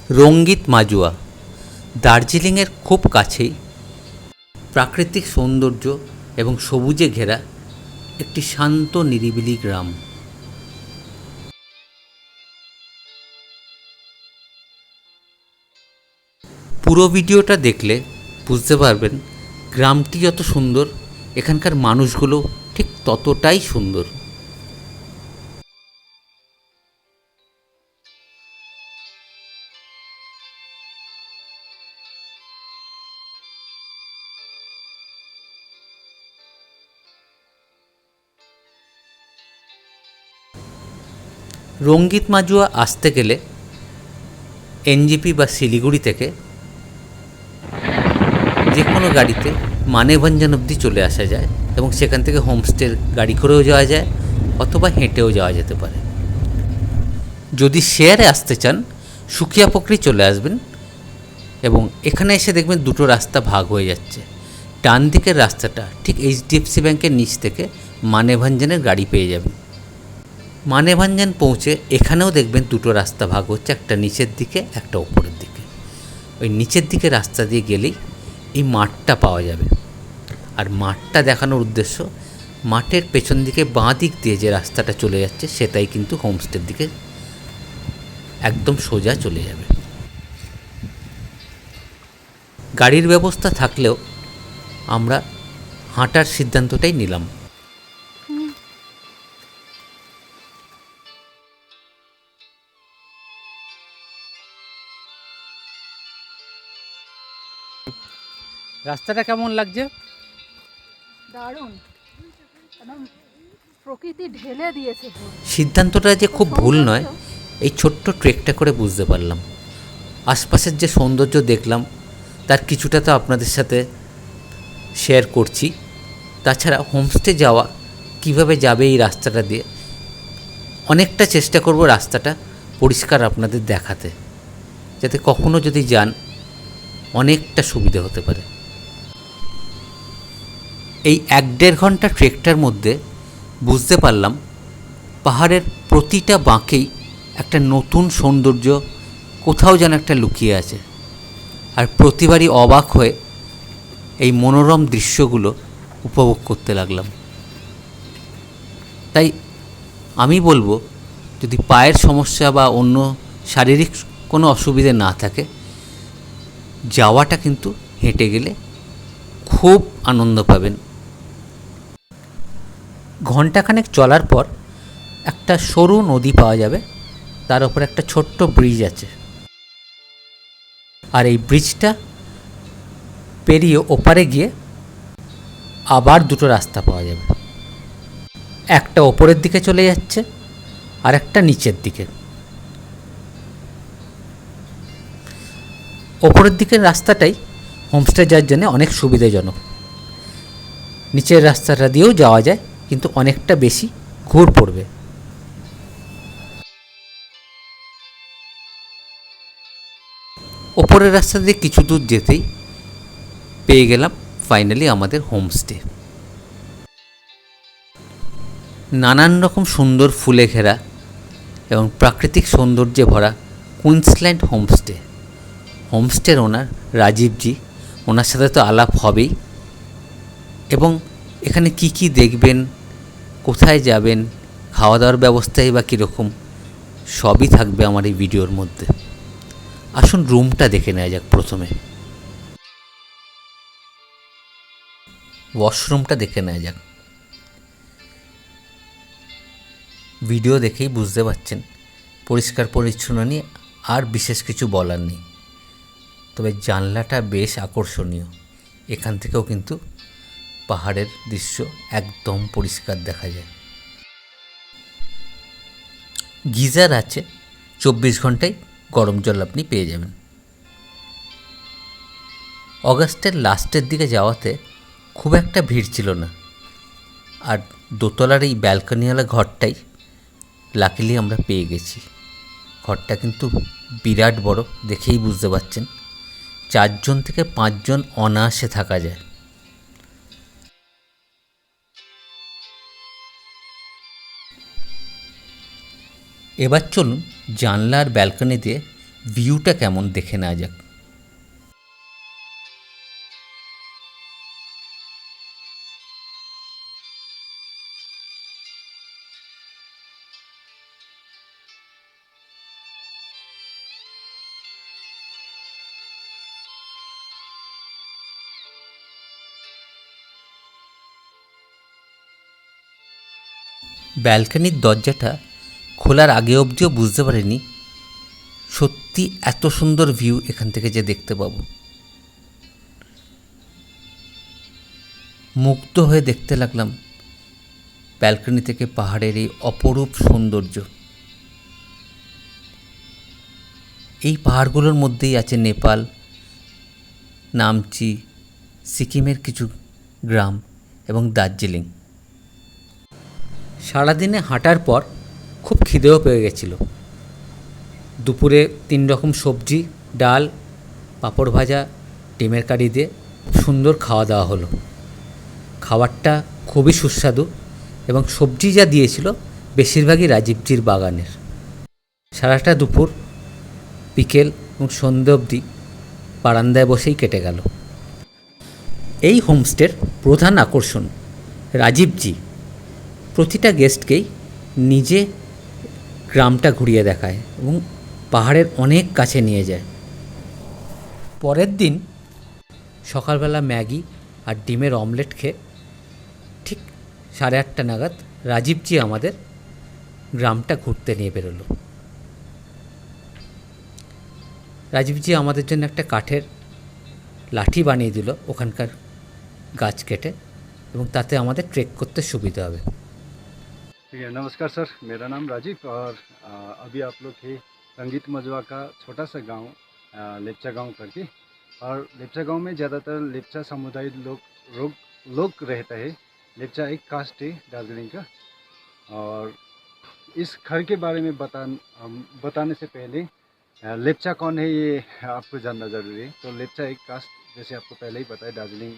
রঙ্গিত মাজুয়া দার্জিলিংয়ের খুব কাছেই প্রাকৃতিক সৌন্দর্য এবং সবুজে ঘেরা একটি শান্ত নিরিবিলি গ্রাম। পুরো ভিডিওটা দেখলে বুঝতে পারবেন গ্রামটি যত সুন্দর, এখানকার মানুষগুলো ঠিক ততটাই সুন্দর। রঙ্গিত মাজুয়া আসতে গেলে এনজেপি বা শিলিগুড়ি থেকে যে কোনো গাড়িতে মানেভঞ্জন অবধি চলে আসা যায় এবং সেখান থেকে হোমস্টের গাড়ি করেও যাওয়া যায় অথবা হেঁটেও যাওয়া যেতে পারে। যদি শেয়ারে আসতে চান সুকিয়া পোখরি চলে আসবেন এবং এখানে এসে দেখবেন দুটো রাস্তা ভাগ হয়ে যাচ্ছে। ডান দিকের রাস্তাটা ঠিক এইচডিএফসি ব্যাংকের নিচ থেকে মানেভঞ্জনের গাড়ি পেয়ে যাবেন। মানেভঞ্জন পৌঁছে এখানেও দেখবেন দুটো রাস্তা ভাগ হচ্ছে, একটা নিচের দিকে একটা ওপরের দিকে। ওই নিচের দিকে রাস্তা দিয়ে গেলেই এই মাঠটা পাওয়া যাবে। আর মাঠটা দেখানোর উদ্দেশ্য, মাঠের পেছন দিকে বাঁ দিক দিয়ে যে রাস্তাটা চলে যাচ্ছে সেটাই কিন্তু হোমস্টের দিকে একদম সোজা চলে যাবে। গাড়ির ব্যবস্থা থাকলেও আমরা হাঁটার সিদ্ধান্তটাই নিলাম। রাস্তাটা কেমন লাগছে? দারুণ, একদম প্রকৃতি ঢেলে দিয়েছে। সিদ্ধান্তটা যে খুব ভুল নয় এই ছোট্ট ট্রেকটা করে বুঝতে পারলাম। আশপাশের যে সৌন্দর্য দেখলাম তার কিছুটা তো আপনাদের সাথে শেয়ার করছি। তাছাড়া হোমস্টে যাওয়া কিভাবে যাবে এই রাস্তাটা দিয়ে অনেকটা চেষ্টা করব রাস্তাটা পরিষ্কার আপনাদের দেখাতে, যাতে কখনো যদি যান অনেকটা সুবিধে হতে পারে। এই 1-1.5 ঘন্টা ট্রেকটার মধ্যে বুঝতে পারলাম পাহাড়ের প্রতিটা বাঁকেই একটা নতুন সৌন্দর্য কোথাও যেন একটা লুকিয়ে আছে। আর প্রতিবারই অবাক হয়ে এই মনোরম দৃশ্যগুলো উপভোগ করতে লাগলাম। তাই আমি বলবো, যদি পায়ের সমস্যা বা অন্য শারীরিক কোনো অসুবিধে না থাকে, যাওয়াটা কিন্তু হেঁটে গেলে খুব আনন্দ পাবেন। ঘণ্টাখানেক চলার পর একটা সরু নদী পাওয়া যাবে, তার ওপর একটা ছোট্ট ব্রিজ আছে। আর এই ব্রিজটা পেরিয়ে ওপারে গিয়ে আবার দুটো রাস্তা পাওয়া যাবে, একটা ওপরের দিকে চলে যাচ্ছে আর একটা নিচের দিকে। ওপরের দিকের রাস্তাটাই হোমস্টে যাওয়ার জন্য অনেক সুবিধাজনক। নিচের রাস্তাটা দিয়েও যাওয়া যায় কিন্তু অনেকটা বেশি ঘুর পড়বে। ওপরের রাস্তা দিয়ে কিছু দূর যেতেই পেয়ে গেলাম ফাইনালি আমাদের হোমস্টে। নানান রকম সুন্দর ফুলে ঘেরা এবং প্রাকৃতিক সৌন্দর্যে ভরা কুইন্সল্যান্ড হোমস্টে। হোমস্টের ওনার রাজীবজি, ওনার সাথে তো আলাপ হবেই, এবং এখানে কি কি দেখবেন, কোথায় যাবেন, খাওয়া দাওয়ার ব্যবস্থাই বা কীরকম, সবই থাকবে আমার এই ভিডিওর মধ্যে। আসুন রুমটা দেখে নেওয়া যাক। প্রথমে ওয়াশরুমটা দেখে নেওয়া যাক। ভিডিও দেখেই বুঝতে পারছেন পরিষ্কার পরিচ্ছন্ন নিয়ে আর বিশেষ কিছু বলার নেই। তবে জানলাটা বেশ আকর্ষণীয়, এখান থেকেও কিন্তু পাহাড়ের দৃশ্য একদম পরিষ্কার দেখা যায়। গিজার আছে, 24 ঘন্টায় গরম জল আপনি পেয়ে যাবেন। অগাস্টের লাস্টের দিকে যাওয়াতে খুব একটা ভিড় ছিল না। আর দোতলার এই ব্যালকনিওয়ালা ঘরটাই লাকিলি আমরা পেয়ে গেছি। ঘরটা কিন্তু বিরাট বড়, দেখেই বুঝতে পারছেন 4 জন থেকে 5 জন অনায়াসে থাকা যায়। এবার চলুন জানলা আর ব্যালকনি দিয়ে ভিউটা কেমন দেখে নেওয়া যাক। ব্যালকনির দরজাটা খোলার আগে অবধিও বুঝতে পারিনি সত্যি এত সুন্দর ভিউ এখান থেকে যে দেখতে পাবো। মুগ্ধ হয়ে দেখতে লাগলাম ব্যালকনি থেকে পাহাড়ের এই অপরূপ সৌন্দর্য। এই পাহাড়গুলোর মধ্যেই আছে নেপাল, নামচি, সিকিমের কিছু গ্রাম এবং দার্জিলিং। সারাদিনে হাঁটার পর খুব খিদেও পেয়ে গেছিল। দুপুরে 3 রকম সবজি, ডাল, পাঁপড় ভাজা, ডিমের কারি দিয়ে সুন্দর খাওয়া দাওয়া হলো। খাবারটা খুবই সুস্বাদু এবং সবজি যা দিয়েছিল বেশিরভাগই রাজীবজির বাগানের। সারাটা দুপুর, বিকেল এবং সন্ধ্যে অবধি বারান্দায় বসেই কেটে গেল। এই হোমস্টের প্রধান আকর্ষণ রাজীবজি প্রতিটা গেস্টকেই নিজে গ্রামটা ঘুরিয়ে দেখায় এবং পাহাড়ের অনেক কাছে নিয়ে যায়। পরের দিন সকালবেলা ম্যাগি আর ডিমের অমলেট খেয়ে ঠিক 8:30 নাগাদ রাজীবজি আমাদের গ্রামটা ঘুরতে নিয়ে বেরোলো। রাজীবজি আমাদের জন্য একটা কাঠের লাঠি বানিয়ে দিল ওখানকার গাছ কেটে, এবং তাতে আমাদের ট্রেক করতে সুবিধা হবে। ठीक है, नमस्कार सर, मेरा नाम राजीव और अभी आप लोग थे रंगीत मजवा का छोटा सा गांव लेप्चा गांव करके। और लेप्चा गांव में ज़्यादातर लेप्चा समुदाय लोग रहता है। लेप्चा एक कास्ट है दार्जिलिंग का। और इस घर के बारे में बताने से पहले लेप्चा कौन है ये आपको जानना ज़रूरी है। तो लेप्चा एक कास्ट, जैसे आपको पहले ही पता है, दार्जिलिंग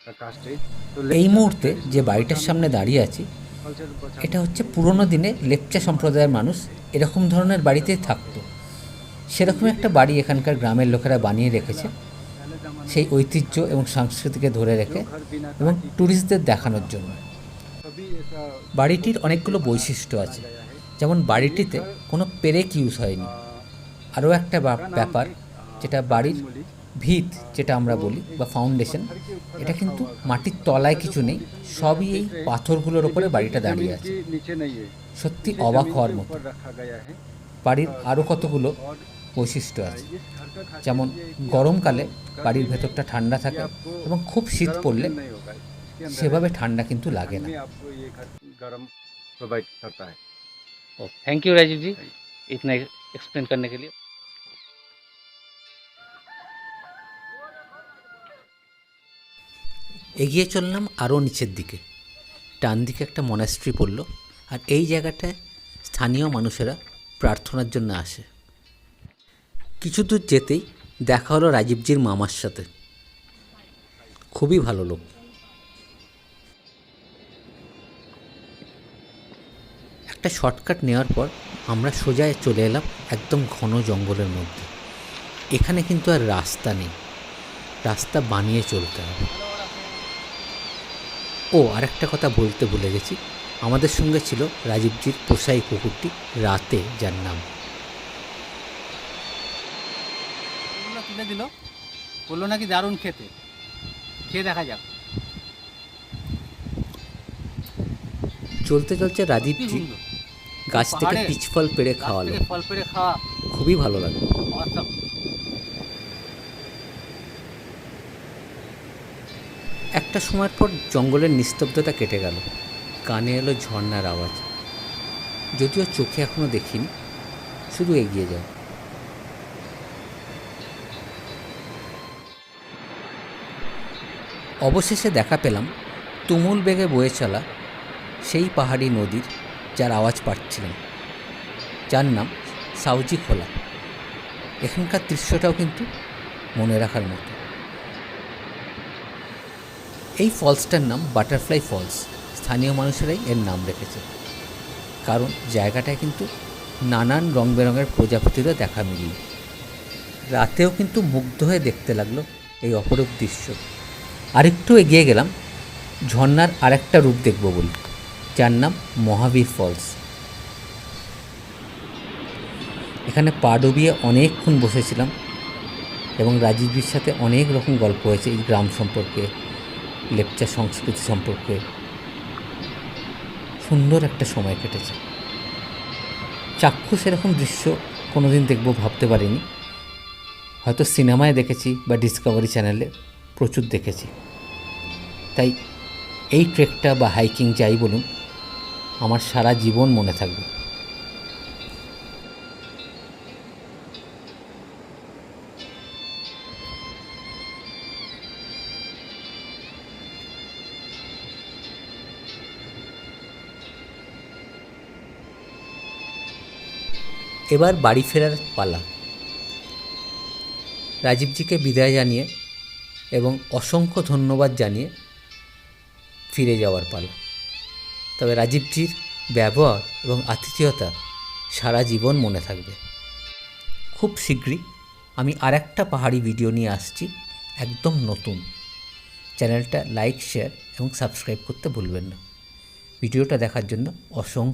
का कास्ट है। तो এই মুহূর্তে যে বাড়িটার সামনে দাঁড়িয়ে আছি এটা হচ্ছে পুরনো দিনে লেপচা সম্প্রদায়ের মানুষ এরকম ধরনের বাড়িতেই থাকতো। সেরকম একটা বাড়ি এখানকার গ্রামের লোকেরা বানিয়ে রেখেছে সেই ঐতিহ্য এবং সংস্কৃতিকে ধরে রেখে এবং ট্যুরিস্টদের দেখানোর জন্য। বাড়িটির অনেকগুলো বৈশিষ্ট্য আছে, যেমন বাড়িটিতে কোনো পেরেক ইউজ হয়নি। আরও একটা ব্যাপার, যেটা বাড়ির ভিত যেটা আমরা বলি বা ফাউন্ডেশন, এটা কিন্তু মাটির তলায় কিছু নেই, সবই এই পাথরগুলোর ওপরে বাড়িটা দাঁড়িয়ে আছে। সত্যি অবাক হওয়ার মতো। বাড়ির আরও কতগুলো বৈশিষ্ট্য আছে, যেমন গরমকালে বাড়ির ভেতরটা ঠান্ডা থাকে এবং খুব শীত পড়লে সেভাবে ঠান্ডা কিন্তু লাগে না। थैंक यू राजीव जी इतना एक्सप्लेन करने के लिए। এগিয়ে চললাম আরও নিচের দিকে। ডান দিকে একটা মনাস্ট্রি পড়ল, আর এই জায়গাটায় স্থানীয় মানুষেরা প্রার্থনার জন্য আসে। কিছু দূর যেতেই দেখা হলো রাজীবজির মামার সাথে। খুবই ভালো লোক। একটা শর্টকাট নেওয়ার পর আমরা সোজা চলে এলাম একদম ঘন জঙ্গলের মধ্যে। এখানে কিন্তু আর রাস্তা নেই, রাস্তা বানিয়ে চলতে হবে। ও আরেকটা কথা বলতে ভুলে গেছি, আমাদের সঙ্গে ছিল রাজীবজির পোষাই কুকুরটি রাতে, যার নাম। তুলে দিল, বললো নাকি দারুণ খেতে, খেয়ে দেখা যাক। চলতে চলতে রাজীবজি গাছ থেকে পিচ ফল পেড়ে খাওয়ালো। ফল পেড়ে খাওয়া খুবই ভালো লাগে। একটা সময়ের পর জঙ্গলের নিস্তব্ধতা কেটে গেল, কানে এলো ঝর্ণার আওয়াজ। যদিও চোখে এখনো দেখিনি, শুধু এগিয়ে যাও। অবশেষে দেখা পেলাম তুমুল বেগে বয়ে চলা সেই পাহাড়ি নদীর যার আওয়াজ পাচ্ছিলাম, যার নাম সাউজি খোলা। এখানকার দৃশ্যটাও কিন্তু মনে রাখার মতো। এই ফলসটার নাম বাটারফ্লাই ফলস। স্থানীয় মানুষেরাই এর নাম রেখেছে, কারণ জায়গাটায় কিন্তু নানান রং বেরঙের প্রজাপতিরও দেখা মিলল। রাতেও কিন্তু মুগ্ধ হয়ে দেখতে লাগলো এই অপরূপ দৃশ্য। আরেকটু এগিয়ে গেলাম ঝর্ণার আরেকটা রূপ দেখব বলি, যার নাম মহাবীর ফলস। এখানে পা ডুবিয়ে অনেকক্ষণ বসেছিলাম এবং রাজীবজির সাথে অনেক রকম গল্প হয়েছে এই গ্রাম সম্পর্কে, লেপচা সংস্কৃতি সম্পর্কে। সুন্দর একটা সময় কেটেছে। চাক্ষুষ এরকম দৃশ্য কোনোদিন দেখব ভাবতে পারিনি। হয়তো সিনেমায় দেখেছি বা ডিসকভারি চ্যানেলে প্রচুর দেখেছি। তাই এই ট্রেকটা বা হাইকিং যাই বলুন, আমার সারা জীবন মনে থাকবে। এবার বাড়ি ফেরার পালা। রাজীবজিকে বিদায় জানিয়ে এবং অসংখ্য ধন্যবাদ জানিয়ে ফিরে যাওয়ার পালা। তবে রাজীবজির ব্যবহার এবং আতিথেয়তা সারা জীবন মনে থাকবে। খুব শীঘ্রই আমি আরেকটা পাহাড়ি ভিডিও নিয়ে আসছি, একদম নতুন। চ্যানেলটা লাইক, শেয়ার এবং সাবস্ক্রাইব করতে ভুলবেন না। ভিডিওটা দেখার জন্য অসংখ্য